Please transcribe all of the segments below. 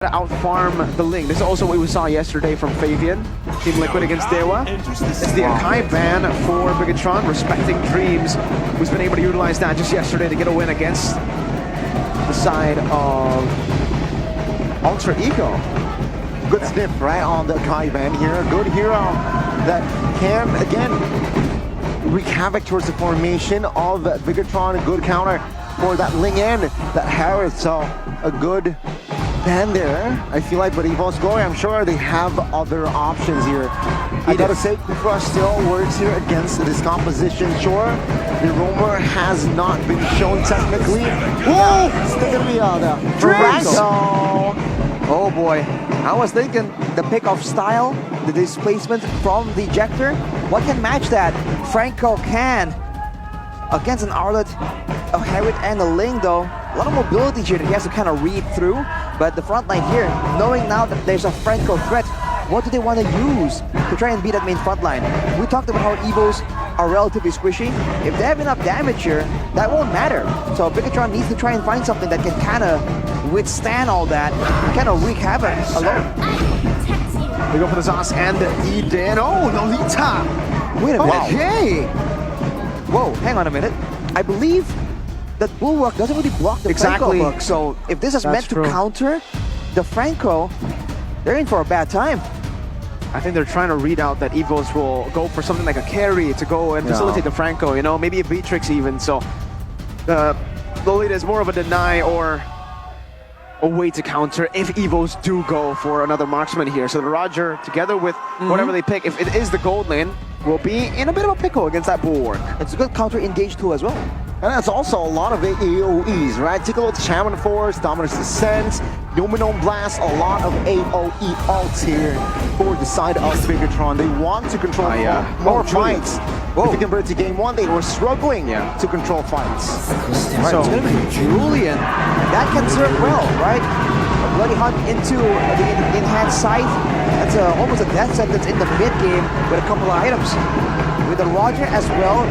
out-farm the Ling. This is also what we saw yesterday from Fabian. Team Liquid against Dewa. It's the Akai ban for Bigetron, respecting Dreams, who's been able to utilize that just yesterday to get a win against the side of Alter Ego. Good sniff right on the Akai ban here. Good hero that can, again, wreak havoc towards the formation of Bigetron. A good counter for that Ling in, that Harris. So a good ban there, I feel like, but EVOS Glory, I'm sure they have other options here. I gotta say, Kufra still works here against this composition. Sure, the roamer has not been shown technically. Whoa! Oh boy, I was thinking the pick of style, the displacement from the ejector. What can match that? Franco can. Against an Arlet, a Harriet, and a Ling though. A lot of mobility here that he has to kind of read through. But the front line here, knowing now that there's a Franco threat, what do they want to use to try and beat that main front line? We talked about how EVOs are relatively squishy. If they have enough damage here, that won't matter. So Bigetron needs to try and find something that can kind of withstand all that, kind of wreak havoc alone. We go for the Zos and Eden. Oh, Lolita! Wait a minute. Okay! Whoa, hang on a minute. I believe that Bulwark doesn't really block the Franco hook. So if this is meant to counter the Franco, they're in for a bad time. I think they're trying to read out that EVOS will go for something like a carry to go and facilitate the Franco, you know, maybe a Beatrix even. So Lolita is more of a deny or a way to counter if EVOS do go for another marksman here. So the Roger, together with whatever they pick, if it is the gold lane, will be in a bit of a pickle against that Bulwark. It's a good counter engage tool as well. And that's also a lot of AOEs, right? Take a look at Shaman Force, Dominus Descent, Numenon Blast, a lot of AOE ults here for the side of Bigetron. They want to control more fights. If you convert to game one, they were struggling to control fights. So it's going to be Julian. That can serve well, right? A bloody hunt into the in-hand sight. That's almost a death sentence in the mid-game with a couple of items. With the Roger as well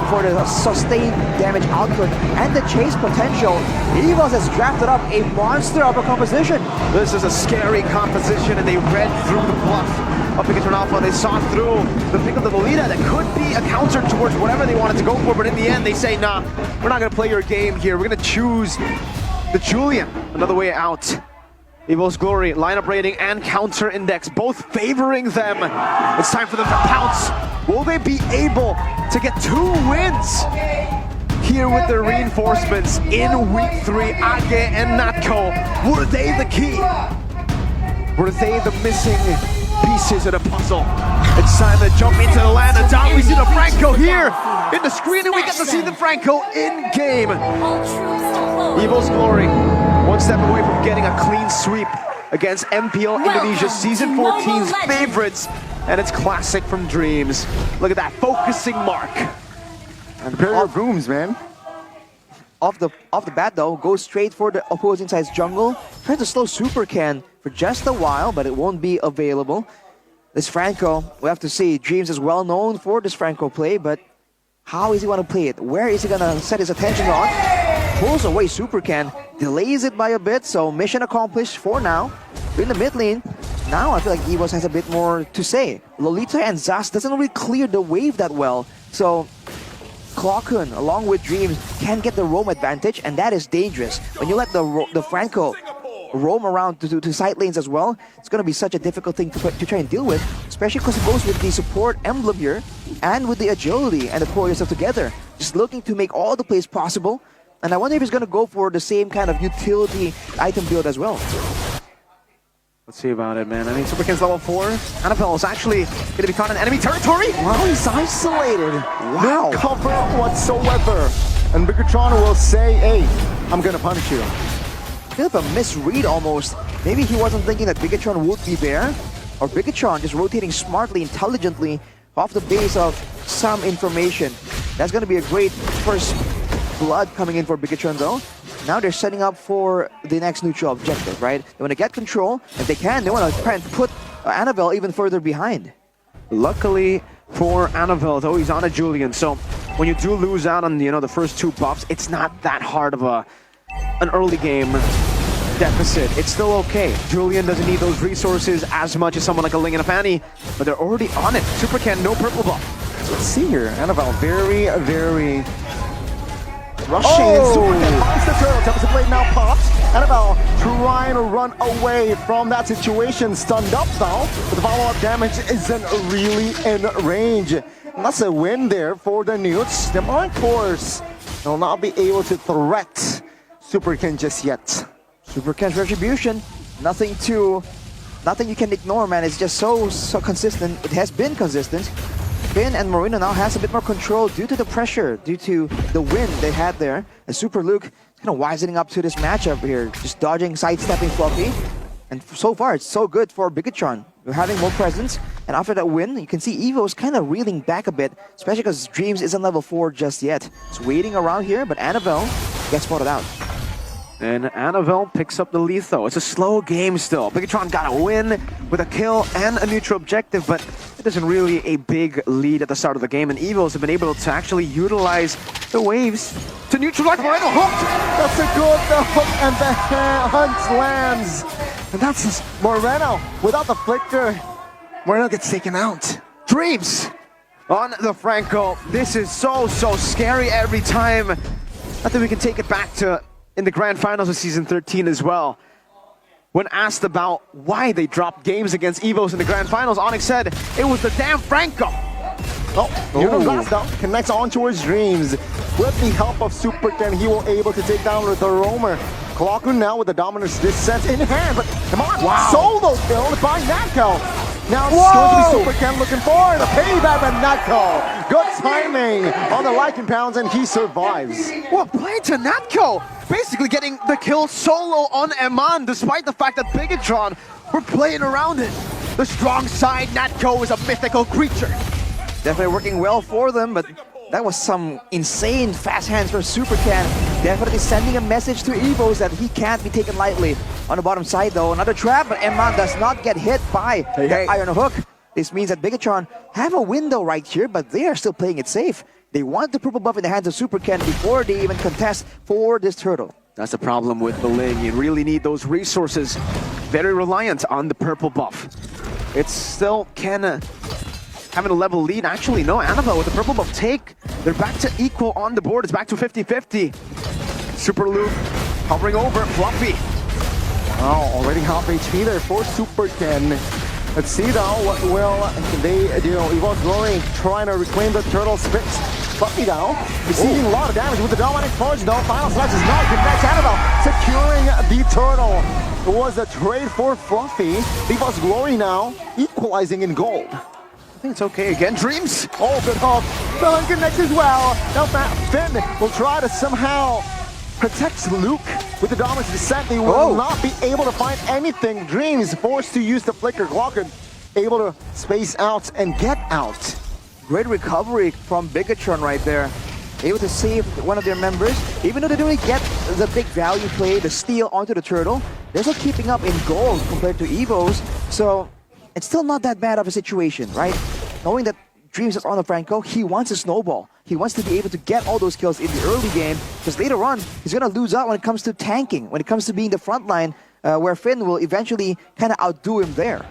for the sustained damage output and the chase potential. EVOS has drafted up a monster of a composition. This is a scary composition, and they read through the bluff of Bigetron Alpha. They saw through the pick of the Lolita that could be a counter towards whatever they wanted to go for, but in the end they say, nah, we're not going to play your game here. We're going to choose the Julian. Another way out. EVOS Glory, lineup rating and counter index, both favoring them. It's time for them to pounce. Will they be able to get 2 wins here with their reinforcements in week 3? Age and Natko, were they the key? Were they the missing pieces of the puzzle? It's time to jump into the land of Dom. We see the Franco here in the screen, and we get to see the Franco in game. EVOS Glory, one step away from getting a clean sweep against MPL Indonesia, Season 14's favorites, and it's classic from Dreams. Look at that focusing mark. And prepare your booms, man. Off the bat though, goes straight for the opposing side's jungle. Tries to slow Super Can for just a while, but it won't be available. This Franco, we have to see. Dreams is well known for this Franco play, but how is he going to play it? Where is he going to set his attention on? Pulls away Super Can, delays it by a bit, so mission accomplished for now. In the mid lane, now I feel like EVOS has a bit more to say. Lolita and Zas doesn't really clear the wave that well, so Clockun, along with Dreams, can get the roam advantage, and that is dangerous. When you let the Franco roam around to side lanes as well, it's going to be such a difficult thing to try and deal with, especially because it goes with the support emblem here, and with the agility and the pull yourself together. Just looking to make all the plays possible, and I wonder if he's going to go for the same kind of utility item build as well. Let's see about it, man. I mean, Super Can's level 4. Annabelle is actually going to be caught in enemy territory. Wow, he's isolated. Wow. No cover whatsoever. And Bigetron will say, hey, I'm going to punish you. A bit of a misread almost. Maybe he wasn't thinking that Bigetron would be there, or Bigetron just rotating smartly, intelligently, off the base of some information. That's going to be a great first blood coming in for Bigetron though. Now they're setting up for the next neutral objective, right? They want to get control. If they can, they want to try and put Annabelle even further behind. Luckily for Annabelle, though, he's on a Julian. So when you do lose out on the first 2 buffs, it's not that hard of an early game deficit, it's still okay. Julian doesn't need those resources as much as someone like a Ling and a Fanny, but they're already on it. Super Ken, no purple buff. Let's see here. Annabelle, very rushing. Oh! Super Ken finds the turtle. Tempest Blade now pops. Annabelle trying to run away from that situation. Stunned up though, but the follow-up damage isn't really in range. And that's a win there for the Newts. The Mark Force will not be able to threat Super Ken just yet. Super Ken's retribution, nothing you can ignore, man. It's just so consistent. It has been consistent. Finn and Marino now has a bit more control due to the pressure, due to the win they had there. And Super Luke is kind of wisening up to this matchup here, just dodging, sidestepping Fluffy. And so far, it's so good for Bigetron. They're having more presence, and after that win, you can see EVOS kind of reeling back a bit, especially because Dreams isn't level 4 just yet. It's waiting around here, but Annabelle gets spotted out. And Annabelle picks up the lead though. It's a slow game still. Bigetron got a win with a kill and a neutral objective, but it isn't really a big lead at the start of the game, and EVOS have been able to actually utilize the waves to neutralize Moreno. Hooked! That's a good hook, and the hunt lands. And that's Moreno. Without the flicker, Moreno gets taken out. Dreams on the Franco. This is so scary every time. I think we can take it back to in the grand finals of season 13 as well. When asked about why they dropped games against EVOS in the grand finals, Onyx said it was the damn Franco. Here comes Lasta, connects on towards Dreams. With the help of Super Ken, he will able to take down the Roamer. Clockun now with the dominance distance in hand, but come on, solo killed by Natko. Now it's going to be Super Ken looking for the payback by Natko. Good timing on the Lycan Pounds, and he survives. Well, play to Natko, basically getting the kill solo on Eman, despite the fact that Bigetron were playing around it. The strong side, Natko is a mythical creature. Definitely working well for them, but that was some insane fast hands for Super Ken. Definitely sending a message to EVOS that he can't be taken lightly. On the bottom side though, another trap, but Eman does not get hit by the Iron Hook. This means that Bigetron have a window right here, but they are still playing it safe. They want the purple buff in the hands of Super Ken before they even contest for this turtle. That's the problem with the Ling. You really need those resources. Very reliant on the purple buff. It's still Ken having a level lead. Actually, no, Annabelle with the purple buff take. They're back to equal on the board. It's back to 50-50. Super Luke hovering over Fluffy. Oh, already half HP there for Super Ken. Let's see though, what will they do? EVOS Glory trying to reclaim the turtle spits. Fluffy now, receiving a lot of damage with the dominant forge though. Final Slash is not connect. Annabelle securing the turtle. It was a trade for Fluffy. EVOS Glory now equalizing in gold. I think it's okay again. Dreams. Oh, good hook. The hunt connects as well. Now Finn will try to somehow protect Luke with the dominance descent. They will not be able to find anything. Dreams forced to use the flicker. Glockard able to space out and get out. Great recovery from Bigetron right there. Able to save one of their members. Even though they don't really get the big value play, the steal onto the turtle, they're still keeping up in gold compared to EVOS. So it's still not that bad of a situation, right? Knowing that Dreams is on the Franco, he wants a snowball. He wants to be able to get all those kills in the early game, because later on, he's going to lose out when it comes to tanking, when it comes to being the front line, where Finn will eventually kind of outdo him there.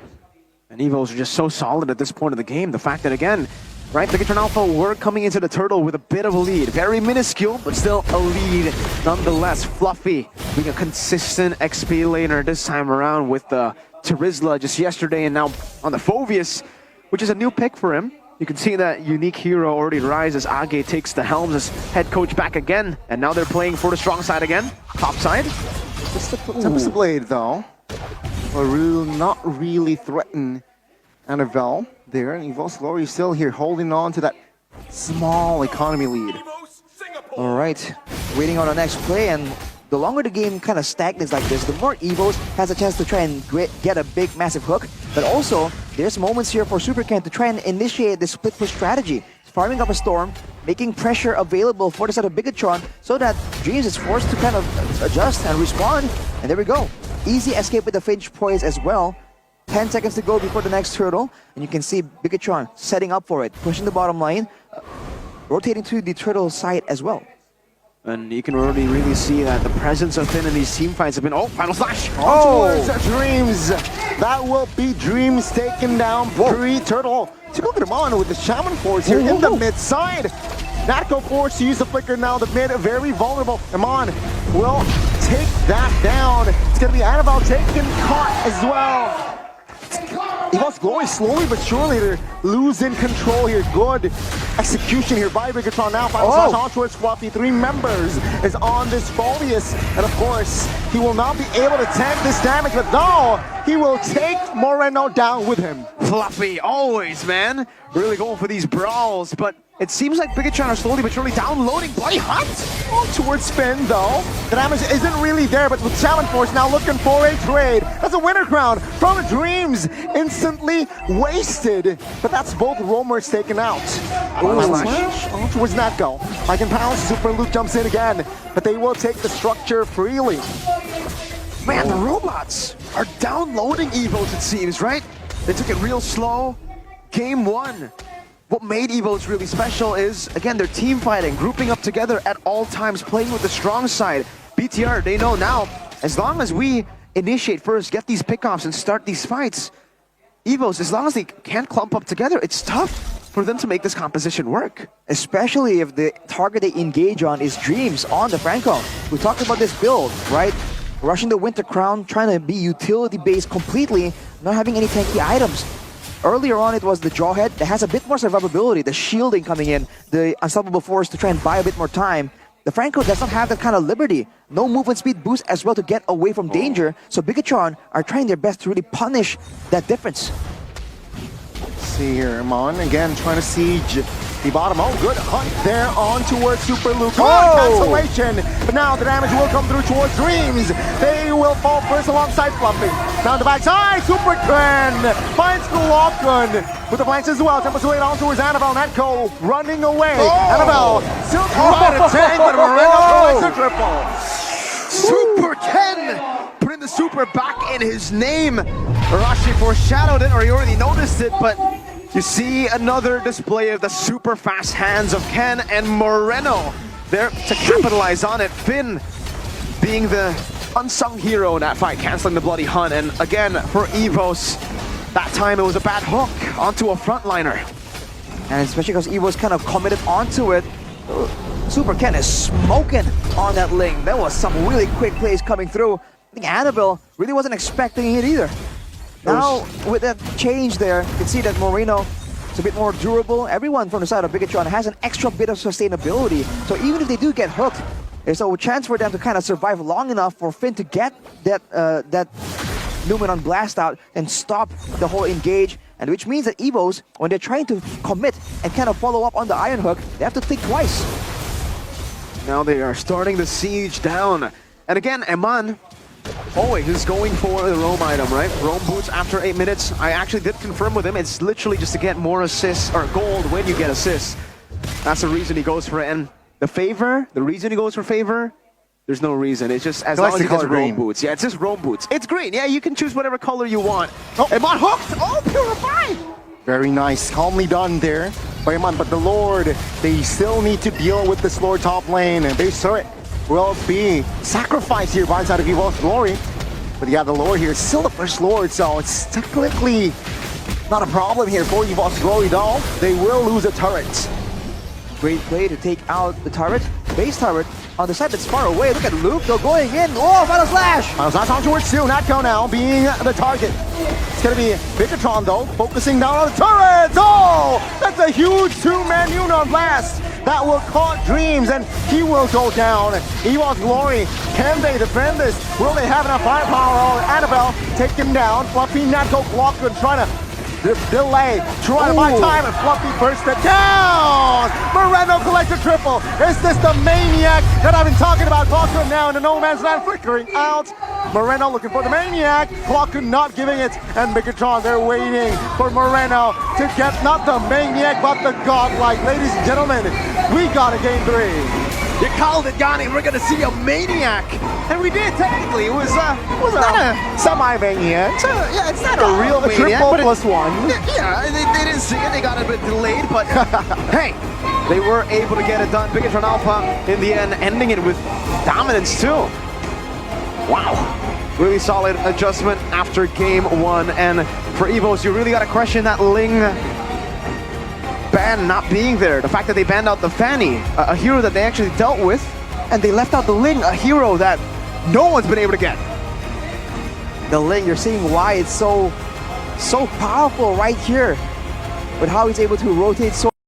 And EVOS are just so solid at this point of the game. The fact that, again, right, Bigetron Alpha were coming into the turtle with a bit of a lead. Very minuscule, but still a lead nonetheless. Fluffy being a consistent XP laner this time around with the Terizla just yesterday, and now on the Phoveus, which is a new pick for him. You can see that unique hero already rise as Age takes the helms as head coach back again, and now they're playing for the strong side again, top side. Just the Tempest Blade though, will not really threaten Annabelle there, and EVOS Glory still here holding on to that small economy lead. All right, waiting on the next play, and the longer the game kind of stagnates like this, the more EVOS has a chance to try and get a big, massive hook. But also, there's moments here for Super Ken to try and initiate this split push strategy. Farming up a storm, making pressure available for the side of Bigetron so that Dreams is forced to kind of adjust and respond. And there we go. Easy escape with the Finch Poise as well. 10 seconds to go before the next turtle. And you can see Bigetron setting up for it, pushing the bottom line, rotating to the turtle side as well. And you can already really see that the presence of Finn in these team fights have been... Oh, final flash! Towards Dreams. That will be Dreams taken down. Pre-Turtle. Take a look at him on with the Shaman Force here in the mid side. Natco forced to use the flicker now. The mid very vulnerable. Iman will take that down. It's going to be Annabelle taken caught as well. EVOS Glory slowly but surely they're losing control here. Good execution here by Bigetron now. Final slash on towards Fluffy. 3 members is on this Folius. And of course, he will not be able to tank this damage, but no, he will take Moreno down with him. Fluffy, always, man. Really going for these brawls, but it seems like Bigetron are slowly but surely downloading Bloody Hunt. Towards Spin though. The damage isn't really there, but with Shaman Force now looking for a trade. That's a winner crown from Dreams. Instantly wasted. But that's both roamers taken out. Slash towards Natco. I can pounce, Super Luke jumps in again. But they will take the structure freely. Man, the robots are downloading EVOS, it seems, right? They took it real slow. Game 1. What made EVOS really special is, again, their team fighting, grouping up together at all times, playing with the strong side. BTR, they know now, as long as we initiate first, get these pickoffs and start these fights, EVOS, as long as they can't clump up together, it's tough for them to make this composition work. Especially if the target they engage on is Dreams on the Franco. We talked about this build, right? Rushing the Winter Crown, trying to be utility-based completely, not having any tanky items. Earlier on, it was the Jawhead that has a bit more survivability, the shielding coming in, the Unstoppable Force to try and buy a bit more time. The Franco does not have that kind of liberty. No movement speed boost as well to get away from danger, so Bigetron are trying their best to really punish that difference. See here, Iman again trying to siege the bottom. Oh, good hunt there on towards Super Luke. Cancellation! But now the damage will come through towards Dreams. They will fall first alongside Fluffy. Down the backside, Super Clan finds Glockin with the flanks as well. Temples away on towards Annabelle. Natco running away. Annabelle still trying to tank, but Moreno collects a triple. Super Ken putting the super back in his name. Arashi foreshadowed it, or he already noticed it, but you see another display of the super fast hands of Ken and Moreno there to capitalize on it. Finn being the unsung hero in that fight, canceling the Bloody Hunt. And again, for EVOS, that time it was a bad hook onto a frontliner. And especially because EVOS kind of committed onto it, Super Ken is smoking on that link. There was some really quick plays coming through. I think Annabelle really wasn't expecting it either. Now, with that change there, you can see that Moreno is a bit more durable. Everyone from the side of Bigetron has an extra bit of sustainability. So even if they do get hooked, there's a chance for them to kind of survive long enough for Finn to get that Numenon blast out and stop the whole engage. And which means that EVOS, when they're trying to commit and kind of follow up on the Iron Hook, they have to think twice. Now they are starting the siege down. And again, Eman always is going for the roam item, right? Roam boots after 8 minutes. I actually did confirm with him. It's literally just to get more assists, or gold when you get assists. That's the reason he goes for it. And the favor, the reason he goes for favor, there's no reason. It's just as long as he gets roam boots. Yeah, it's just roam boots. It's green. Yeah, you can choose whatever color you want. Oh, Eman hooked! Oh, Purify! Very nice. Calmly done there by Iman. But the Lord, they still need to deal with this Lord top lane. And they saw it will be sacrificed here by side of EVOS Glory. But yeah, the Lord here is still the first Lord, so it's technically not a problem here for EVOS Glory, though. They will lose a turret. Great play to take out the turret, base turret, on the side that's far away. Look at Luke, though, going in. Oh, Final Slash! Final Slash on towards two. Natco now being the target. It's going to be Bigetron, though, focusing down on the turrets. Oh, that's a huge two-man Unon blast. That will caught Dreams, and he will go down. EVOS Glory, can they defend this? Will they have enough firepower? Annabelle take him down. Fluffy, Natco, Glockin trying to delay, trying to buy time, and Fluffy burst it down. Moreno collects a triple. Is this the maniac that I've been talking about? Glockin now in the no man's land, flickering out. Moreno looking for the maniac. Glockin not giving it, and Bigetron, they're waiting for Moreno to get not the maniac, but the godlike. Ladies and gentlemen, we got a game 3. You called it, Yanni. We're gonna see a maniac, and we did technically. It was not a Semi-maniac. yeah, it's not a real A maniac, triple but plus one. yeah, they didn't see it. They got a bit delayed, but hey, they were able to get it done. Bigetron Alpha in the end, ending it with dominance too. Wow, really solid adjustment after game one. And for EVOS, you really got to question that Ling ban not being there. The fact that they banned out the Fanny, a hero that they actually dealt with, and they left out the Ling, a hero that no one's been able to get. The Ling, you're seeing why it's so powerful right here with how he's able to rotate so